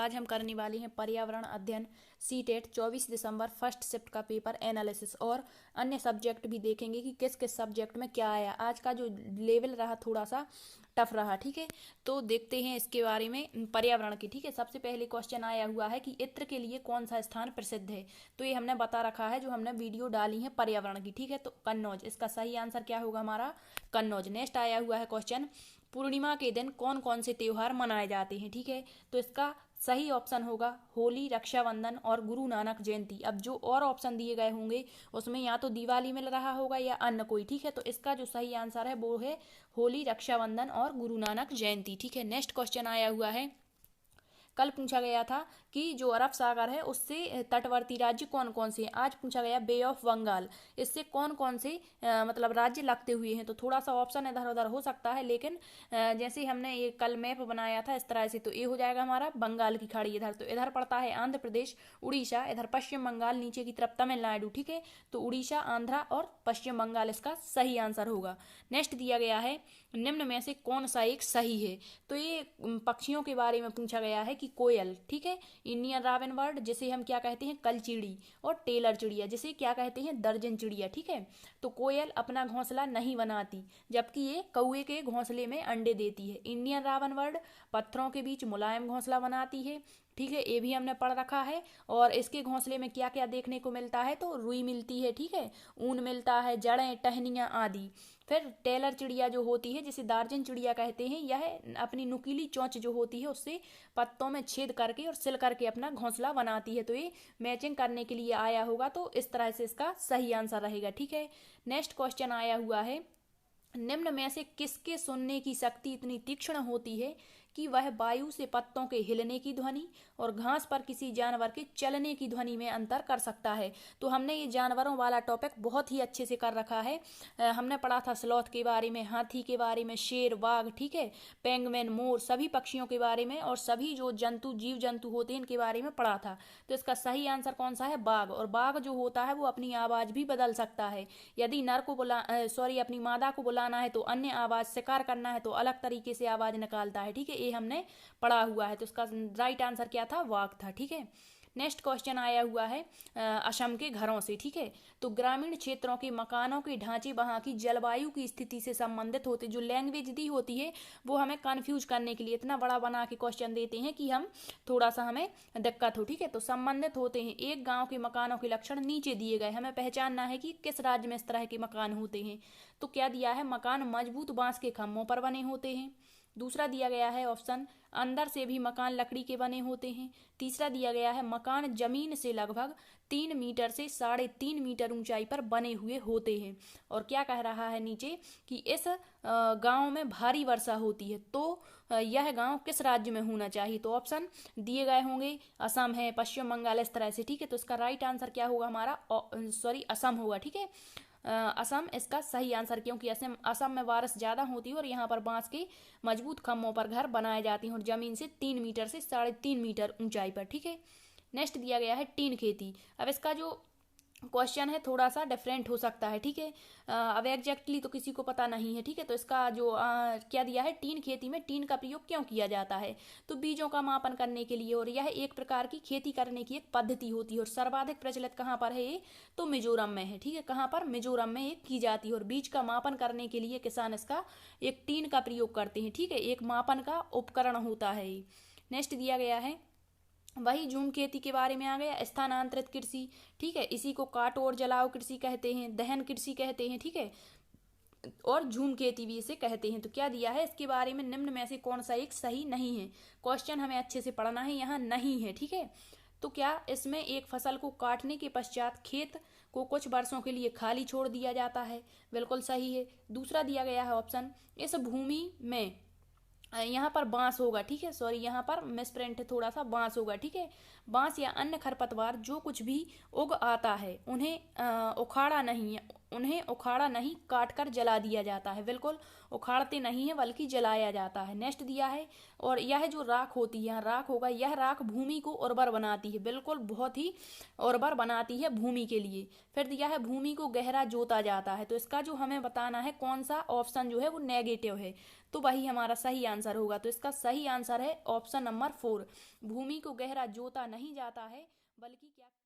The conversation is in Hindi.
आज हम करने वाले हैं पर्यावरण अध्ययन सीटेट 24 दिसंबर फर्स्ट शिफ्ट का पेपर एनालिसिस और अन्य सब्जेक्ट भी देखेंगे कि किस किस सब्जेक्ट में क्या आया। आज का जो लेवल रहा थोड़ा सा टफ रहा, ठीक है। तो देखते हैं इसके बारे में पर्यावरण की, ठीक है। सबसे पहले क्वेश्चन आया हुआ है कि इत्र के लिए कौन सा स्थान प्रसिद्ध है। तो ये हमने बता रखा है जो हमने वीडियो डाली है पर्यावरण की, ठीक है। तो कन्नौज, इसका सही आंसर क्या होगा हमारा कन्नौज। नेक्स्ट आया हुआ है क्वेश्चन, पूर्णिमा के दिन कौन कौन से त्योहार मनाए जाते हैं, ठीक है। तो इसका सही ऑप्शन होगा होली, रक्षाबंधन और गुरु नानक जयंती। अब जो और ऑप्शन दिए गए होंगे उसमें या तो दिवाली मिल रहा होगा या अन्य कोई, ठीक है। तो इसका जो सही आंसर है वो है होली, रक्षाबंधन और गुरु नानक जयंती, ठीक है। नेक्स्ट क्वेश्चन आया हुआ है, कल पूछा गया था कि जो अरब सागर है उससे तटवर्ती राज्य कौन कौन से हैं। आज पूछा गया बे ऑफ बंगाल, इससे कौन कौन से मतलब राज्य लगते हुए हैं। तो थोड़ा सा ऑप्शन इधर उधर हो सकता है, लेकिन जैसे हमने ये कल मैप बनाया था इस तरह से, तो ये हो जाएगा हमारा बंगाल की खाड़ी इधर। तो इधर पड़ता है आंध्र प्रदेश, उड़ीसा, इधर पश्चिम बंगाल, नीचे की तरफ तमिलनाडु, ठीक है। तो उड़ीसा, आंध्रा और पश्चिम बंगाल इसका सही आंसर होगा। नेक्स्ट दिया गया है, निम्न में से कौन सा एक सही है। तो ये पक्षियों के बारे में पूछा गया है कि कोयल, ठीक है, इंडियन रावन बर्ड जिसे हम क्या कहते हैं कलचिड़ी, और टेलर चिड़िया जिसे क्या कहते हैं दर्जन चिड़िया, ठीक है। तो कोयल अपना घोंसला नहीं बनाती, जबकि ये कौवे के घोंसले में अंडे देती है। इंडियन रावन बर्ड पत्थरों के बीच मुलायम घोंसला बनाती है, ठीक है, ये भी हमने पढ़ रखा है। और इसके घोंसले में क्या क्या देखने को मिलता है, तो रुई मिलती है, ठीक है, ऊन मिलता है, जड़ें, टहनियाँ आदि। फिर टेलर चिड़िया जो होती है जिसे दार्जिन चिड़िया कहते हैं, यह अपनी नुकीली चोंच जो होती है उससे पत्तों में छेद करके और सिल करके अपना घोंसला बनाती है। तो ये मैचिंग करने के लिए आया होगा, तो इस तरह से इसका सही आंसर रहेगा, ठीक है। नेक्स्ट क्वेश्चन आया हुआ है, निम्न में से किसके सुनने की शक्ति इतनी तीक्ष्ण होती है कि वह वायु से पत्तों के हिलने की ध्वनि और घास पर किसी जानवर के चलने की ध्वनि में अंतर कर सकता है। तो हमने ये जानवरों वाला टॉपिक बहुत ही अच्छे से कर रखा है। हमने पढ़ा था स्लॉथ के बारे में, हाथी के बारे में, शेर, बाघ, ठीक है, पेंगुइन, मोर, सभी पक्षियों के बारे में और सभी जो जंतु जीव जंतु होते हैं इनके बारे में पढ़ा था। तो इसका सही आंसर कौन सा है बाघ। और बाघ जो होता है वो अपनी आवाज भी बदल सकता है। यदि नर को अपनी मादा को बुलाना है तो अन्य आवाज, शिकार करना है तो अलग तरीके से आवाज निकालता है, ठीक है, ये हमने पढ़ा हुआ है। तो इसका राइट आंसर क्या था वाघ था, ठीक है। नेक्स्ट क्वेश्चन आया हुआ है असम के घरों से, ठीक है। तो ग्रामीण क्षेत्रों के मकानों के ढांचे वहां की जलवायु की स्थिति से संबंधित होते। जो लैंग्वेज दी होती है वो हमें कंफ्यूज करने के लिए इतना बड़ा बना के क्वेश्चन देते हैं कि हम थोड़ा सा हमें दिक्कत हो, ठीक है। तो संबंधित होते हैं, एक गांव के मकानों के लक्षण नीचे दिए गए, हमें पहचानना है कि किस राज्य में इस तरह के मकान होते हैं। तो क्या दिया है, मकान मजबूत बांस के खम्भों पर बने होते हैं। दूसरा दिया गया है ऑप्शन, अंदर से भी मकान लकड़ी के बने होते हैं। तीसरा दिया गया है, मकान जमीन से लगभग 3 मीटर से 3.5 मीटर ऊंचाई पर बने हुए होते हैं। और क्या कह रहा है नीचे कि इस गांव में भारी वर्षा होती है। तो यह गांव किस राज्य में होना चाहिए। तो ऑप्शन दिए गए होंगे, असम है, पश्चिम बंगाल, इस तरह से, ठीक है। तो इसका राइट आंसर क्या होगा हमारा असम होगा, ठीक है। असम इसका सही आंसर, क्योंकि असम में बारिश ज़्यादा होती है और यहाँ पर बांस के मजबूत खम्भों पर घर बनाए जाते हैं और जमीन से 3 मीटर से 3.5 मीटर ऊंचाई पर, ठीक है। नेक्स्ट दिया गया है टीन खेती। अब इसका जो क्वेश्चन है थोड़ा सा डिफरेंट हो सकता है, ठीक है। अब एग्जैक्टली तो किसी को पता नहीं है, ठीक है। तो इसका जो क्या दिया है, टीन खेती में टीन का प्रयोग क्यों किया जाता है। तो बीजों का मापन करने के लिए, और यह एक प्रकार की खेती करने की एक पद्धति होती है और सर्वाधिक प्रचलित कहाँ पर है ये, तो मिजोरम में है, ठीक है। कहाँ पर, मिजोरम में ये की जाती है। और बीज का मापन करने के लिए किसान इसका एक टीन का प्रयोग करते हैं, ठीक है, एक मापन का उपकरण होता है ये। नेक्स्ट दिया गया है, वही झूम खेती के बारे में आ गया, स्थानांतरित कृषि, ठीक है, इसी को काटो और जलाओ कृषि कहते हैं, दहन कृषि कहते हैं, ठीक है, और झूम खेती भी इसे कहते हैं। तो क्या दिया है इसके बारे में, निम्न में से कौन सा एक सही नहीं है। क्वेश्चन हमें अच्छे से पढ़ना है, यहाँ नहीं है, ठीक है। तो क्या इसमें एक फसल को काटने के पश्चात खेत को कुछ वर्षों के लिए खाली छोड़ दिया जाता है, बिल्कुल सही है। दूसरा दिया गया है ऑप्शन, इस भूमि में यहाँ पर बांस होगा, ठीक है, यहाँ पर मिसप्रिंट है थोड़ा सा, बांस होगा, ठीक है। बांस या अन्य खरपतवार जो कुछ भी उग आता है उन्हें उखाड़ा नहीं है, उन्हें उखाड़ा नहीं काट कर जला दिया जाता है। बिल्कुल उखाड़ते नहीं है बल्कि जलाया जाता है। नेक्स्ट दिया है, और यह जो राख होती है, यहाँ राख होगा, यह राख भूमि को उर्वर बनाती है। बिल्कुल बहुत ही उर्वर बनाती है भूमि के लिए। फिर दिया है भूमि को गहरा जोता जाता है। तो इसका जो हमें बताना है कौन सा ऑप्शन जो है वो नेगेटिव है, तो वही हमारा सही आंसर होगा। तो इसका सही आंसर है ऑप्शन नंबर 4, भूमि को गहरा जोता नहीं जाता है बल्कि क्या